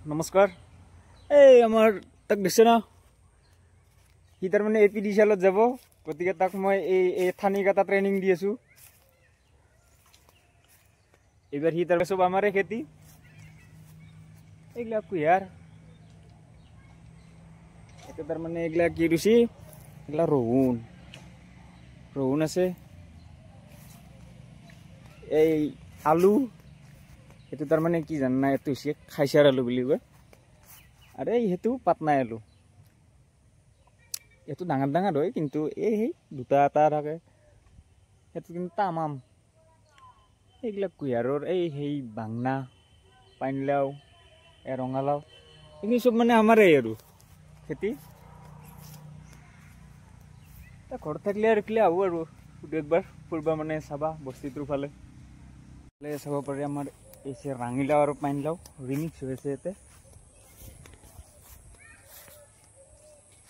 নমস্কাৰ এই আমাৰ তাক দিছে না সি তাৰ মানে এপিডি চালত যাব গতিকে তাক মই এই থানিক এটা ট্ৰেইনিং দি আছো এইবাৰ সি তাৰ সব আমাৰে খেতি এইগলা কুয়াৰ এটা তাৰ মানে এইগলা কি ৰুচি এইগলা ৰহুন আছে এই আলু এটো তাৰ মানে কি জান না এটো হৈছে খাইছাৰ আলু বুলি কয় আৰে হেতু পাতনাই আলু এটো ডাঙৰ ডাঙৰ হয় কিন্তু এই দুটা এটা থাকে এটো কিন্তু তামাম এইগলা কুয়াৰৰ এই বাংনা পাইনলাও এ ৰঙালাও এই সব মানে আমাৰে আৰু খেতি তা ঘৰ থাকিলে আৰু কিলে আহো আৰু একবাৰ ফুৰবা মানে চাবা বস্তিটোৰ ফালে চাব পাৰি আমাৰ এই যে ৰাঙিলাও আৰু পাইনলাও ৰিমিক্স হৈছে এতে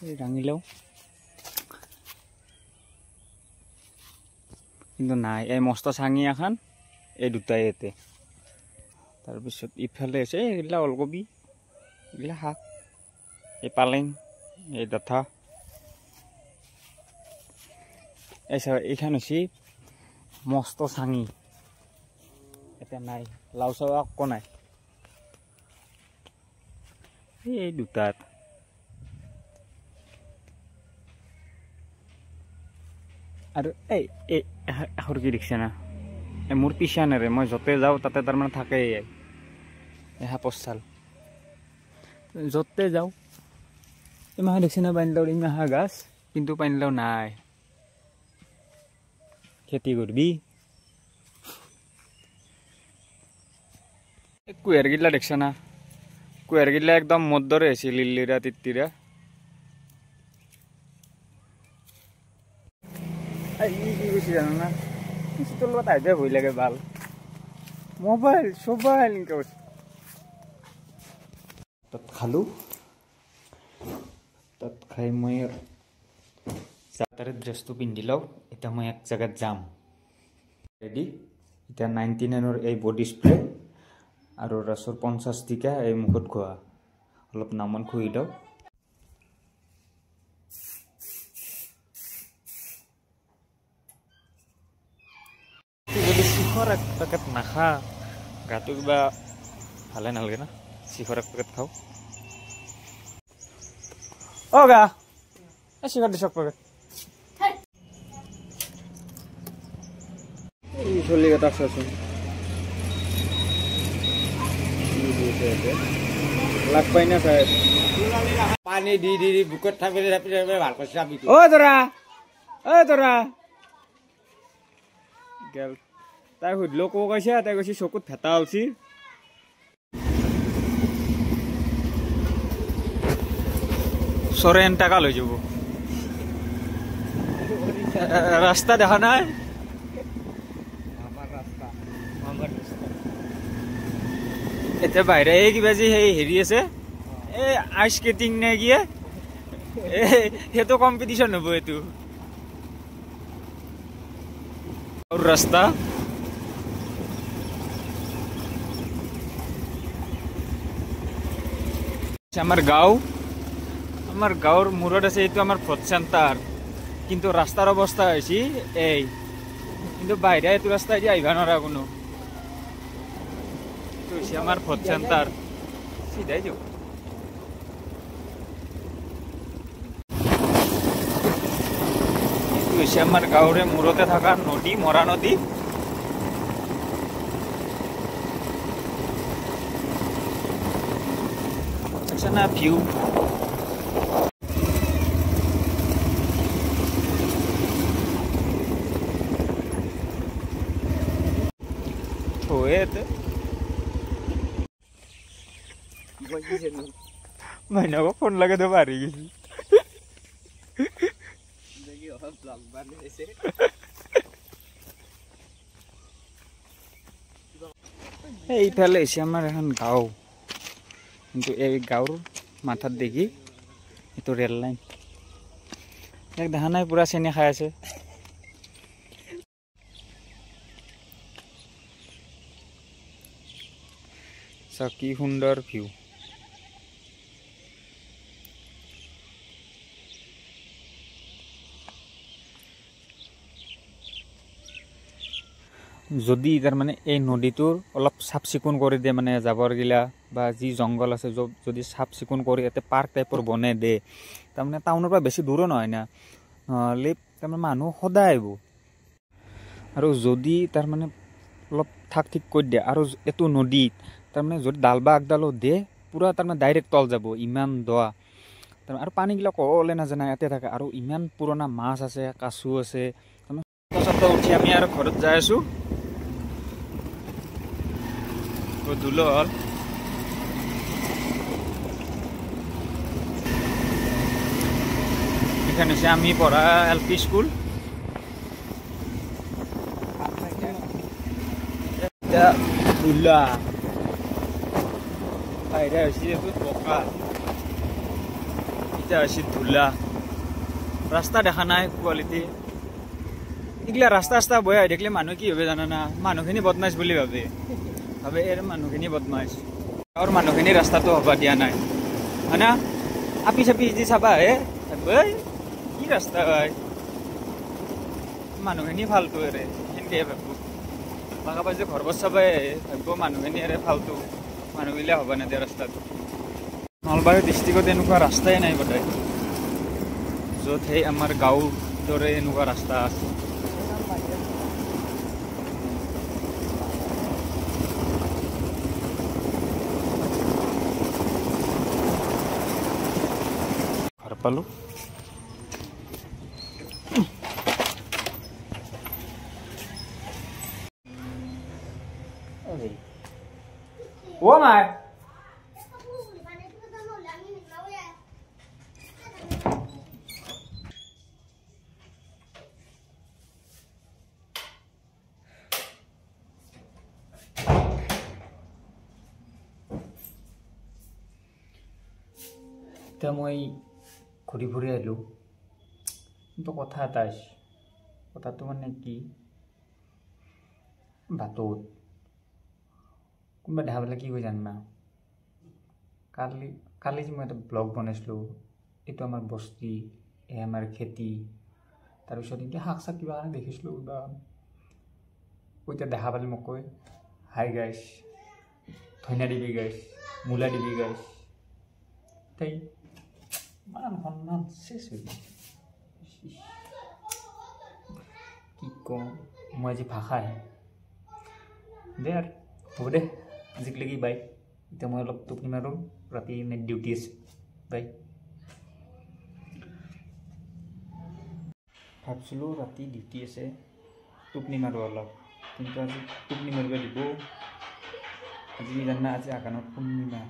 এই ৰাঙিলাও কিন্তু নাই এই মস্ত চাঙি এখন এই দুটাই এতে তাৰপিছত ইফালে আছে এইগিলা ওলকবি এইগিলা শাক এই পালেং এই ডাঠা এই চাব এইখান হৈছে মস্ত চাঙি এটা নাই লাউ চাউ আকো নাই এই দুটাত আৰু এই এখন কি দেখিছে না মোৰ পিছা নেৰে মই য'তে যাওঁ তাতে তাৰমানে থাকেই সাপৰ চাল য'তে যাওঁ ইমাহ দেখিছে না পানীলাওৰ ইমাহা গাছ কিন্তু পানীলাও নাই খেতি কৰবি কুঁহিয়াৰ গিলা দেখছ না কুঁহিয়াৰ গিলা একদম মোৰ দৰে হৈছে লিল্লিৰা তিত্তিৰা কি কৈছে জানো না তোৰ লগত আহিলে ভয় লাগে ভাল মোবাইল চবাইল এনেকৈ কৈছে তাত খালোঁ তাত খাই মই তাৰে ড্ৰেছটো পিন্ধি লওঁ এতিয়া মই এক জেগাত যাম ৰেডি এতিয়া 99ৰ এই বডি স্প্ৰে আৰু ৰাছৰ 50 টকা এই মুখত খোৱা অলপ নামন খুই দিওঁ যদি শিখৰ এক পেকেট নাখা গাটো কিবা ভালে নালাগে না শিখৰ এক পেকেট খাওঁ অ গা শিখৰ দিছ এক পেকেট এই চলি কথা চাচোন লাগ পাই না চাই পানী দি দি বুকত থাকি ভাল কৰিছে অ তৰা গেল তাই সুধিলেও কো কৈছে তাই কৈছে চকুত ভেটা ওলছি চৰে টাকা লৈ যাব ৰাস্তা দেখা নাই এতিয়া বাহিৰে এই কিবা যে সেই হেৰি আছে এই আইচ স্কেটিং নে কি সেইটো কম্পিটিশ্যন হ'ব এইটো ৰাস্তা আমাৰ গাঁৱৰ মূৰত আছে এইটো আমাৰ ভোট চেণ্টাৰ কিন্তু ৰাস্তাৰ অৱস্থা হৈছে এই কিন্তু বাহিৰে এইটো ৰাস্তা এতিয়া আহিব নোৱাৰা কোনো এইটো হৈছে আমাৰ ভোট চেণ্টাৰ চিধাই যাওঁ এইটো হৈছে আমাৰ গাঁৱৰে মূৰতে থকা নদী মৰা নদী না ভিউ মাইনাক ফোন লাগে তো পাৰি গেছি এইফালে হৈছে আমাৰ এখন গাঁও কিন্তু এই গাঁৱৰ মাথাত দেখি এইটো ৰেল লাইন এক দেখা নাই পুৰা চেনি খাই আছে কি সুন্দৰ ভিউ যদি তাৰ মানে এই নদীটোৰ অলপ চাফ চিকুণ কৰি দিয়ে মানে জাবৰগিলা বা যি জংঘল আছে যদি চাফ চিকুণ কৰি ইয়াতে পাৰ্ক টাইপৰ বনাই দিয়ে তাৰমানে টাউনৰ পৰা বেছি দূৰো নহয় না নহ'লে তাৰমানে মানুহ সদায় আহিব আৰু যদি তাৰমানে অলপ ঠাক ঠিক কৰি দিয়ে আৰু এইটো নদীত তাৰমানে যদি ডাল বা আগডালো দিয়ে পূৰা তাৰমানে ডাইৰেক্ট তল যাব ইমান দৱা তাৰমানে আৰু পানীগিলা ক'লে নাজানে ইয়াতে থাকে আৰু ইমান পুৰণা মাছ আছে কাছু আছে তাৰমানে উঠি আমি আৰু ঘৰত যাই আছোঁ ধুলো হল এখানে হচ্ছে আমি পড়া LP স্কুল ধুলা এটা হচ্ছে পকা এটা হচ্ছে ধুলা রাস্তা দেখা নাই কোয়ালিটি এগুলা রাস্তা রাস্তা বয়ে দেখলে মানুহ কি হবে জানা না মানুহখিনি বদমাইশ বুলি ভাবে এর মানুহখিনি বদমাইশ আর মানুহখিনি রাস্তাটো হবা দিয়া নাই হয় না আপি চাপি যদি চাবা হে কি রাস্তা হয় মানুহখিনি ফালতু এৰে সেনেকে ভাবো বাঘা পাইছে ঘৰ বছ চাবাই ভাবিব মানুহখিনি এৰে ফালতু মানুহবিলাক হবা নিদিয়ে ৰাস্তাটো নলবাৰী ডিষ্ট্ৰিক্টত এনেকুৱা ৰাস্তাই নাই বোধহয় য'ত সেই আমাৰ গাঁৱৰ দৰে এনেকুৱা ৰাস্তা আছে পালো ও মাই এতিয়া মই ঘূৰি ফুৰি আহিলোঁ কিন্তু কথা এটা আছে কথাটো মানে কি বাটত কোনোবা দেখা পালে কি হৈ জানা কালি যে মই এটা ব্লগ বনাইছিলোঁ এইটো আমাৰ বস্তি এই আমাৰ খেতি তাৰপিছত এতিয়া শাক চাক কিবা কাৰণে দেখিছিলোঁ বা এতিয়া দেখা পালে মোক কয় হাই গাইছ ধনিয়া দিবি গাইছ মূলা দিবি গাইছ তাই মান সন্মান শেষ হৈ কি কওঁ মই আজি ভাষাই দে আৰু হ'ব দে আজিলৈকে বাই এতিয়া মই অলপ টোপনি মাৰোঁ ৰাতি নাইট ডিউটি আছে বাই ভাবছিলোঁ ৰাতি ডিউটি আছে টোপনি মাৰোঁ অলপ কিন্তু আজি টোপনি মাৰিব দিব আজি জানা আজি আকানত পূৰ্ণিমা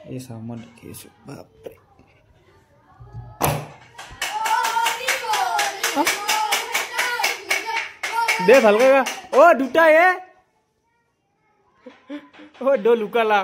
এই চাওঁ মই দেখি আছোঁ বাপৰে দে ভালকে অ দুটা হে অ দো লুকালা